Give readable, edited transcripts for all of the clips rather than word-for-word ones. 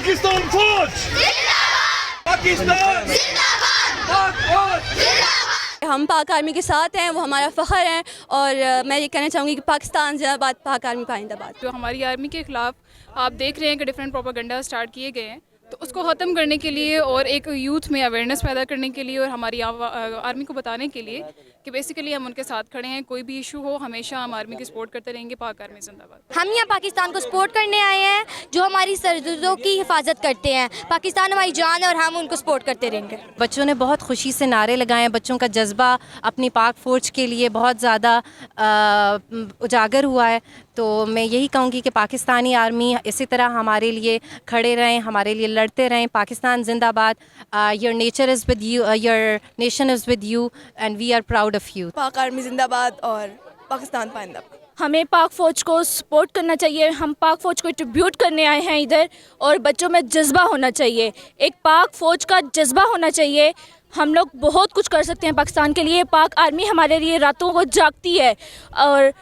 पाकिस्तान फौज पाकिस्तान पाक फौज। हम पाक आर्मी के साथ हैं, वो हमारा फ़ख्र है। और मैं ये कहना चाहूँगी कि पाकिस्तान जिंदाबाद, पाक आर्मी पाइंदाबाद। जो हमारी आर्मी के ख़िलाफ़ आप देख रहे हैं कि डिफरेंट प्रोपेगेंडा स्टार्ट किए गए हैं, तो उसको ख़त्म करने के लिए और एक यूथ में अवेयरनेस पैदा करने के लिए और हमारी आर्मी को बताने के लिए कि बेसिकली हम उनके साथ खड़े हैं। कोई भी इशू हो हमेशा हम आर्मी की सपोर्ट करते रहेंगे। पाक आर्मी जिंदाबाद। हम यहाँ पाकिस्तान को सपोर्ट करने आए हैं, जो हमारी सरहदों की हिफाजत करते हैं। पाकिस्तान हमारी जान है और हम उनको सपोर्ट करते रहेंगे। बच्चों ने बहुत खुशी से नारे लगाए हैं। बच्चों का जज्बा अपनी पाक फ़ौज के लिए बहुत ज़्यादा उजागर हुआ है। तो मैं यही कहूँगी कि पाकिस्तानी आर्मी इसी तरह हमारे लिए खड़े रहें, हमारे लिए लड़ते रहें। पाकिस्तान जिंदाबाद। Your nature is with you, your nation is with you and we are proud of you. Pak army जिंदाबाद और पाकिस्तान पाइंदाबाद। हमें पाक फ़ौज को सपोर्ट करना चाहिए। हम पाक फ़ौज को ट्रिब्यूट करने आए हैं इधर, और बच्चों में जज्बा होना चाहिए, एक पाक फ़ौज का जज्बा होना चाहिए। हम लोग बहुत कुछ कर सकते हैं पाकिस्तान के लिए। पाक आर्मी हमारे लिए रातों को जागती है, और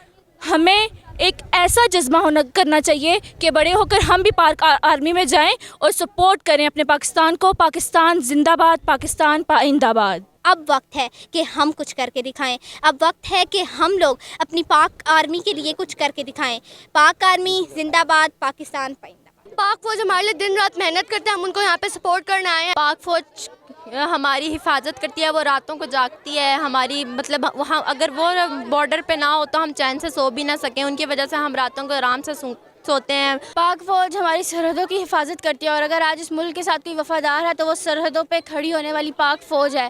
हमें एक ऐसा जज्बा करना चाहिए कि बड़े होकर हम भी पाक आर्मी में जाएं और सपोर्ट करें अपने पाकिस्तान को। पाकिस्तान जिंदाबाद, पाकिस्तान पाइंदाबाद। अब वक्त है कि हम कुछ करके दिखाएं। अब वक्त है कि हम लोग अपनी पाक आर्मी के लिए कुछ करके दिखाएं। पाक आर्मी जिंदाबाद, पाकिस्तान पाइंदाबाद। पाक फौज हमारे लिए दिन रात मेहनत करते हैं, हम उनको यहाँ पे सपोर्ट करने आए हैं। पाक फ़ौज हमारी हिफाजत करती है, वो रातों को जागती है हमारी, मतलब वहाँ अगर वो बॉर्डर पे ना हो तो हम चैन से सो भी ना सकें। उनकी वजह से हम रातों को आराम से सोते हैं। पाक फ़ौज हमारी सरहदों की हिफाजत करती है, और अगर आज इस मुल्क के साथ कोई वफादार है तो वो सरहदों पे खड़ी होने वाली पाक फ़ौज है।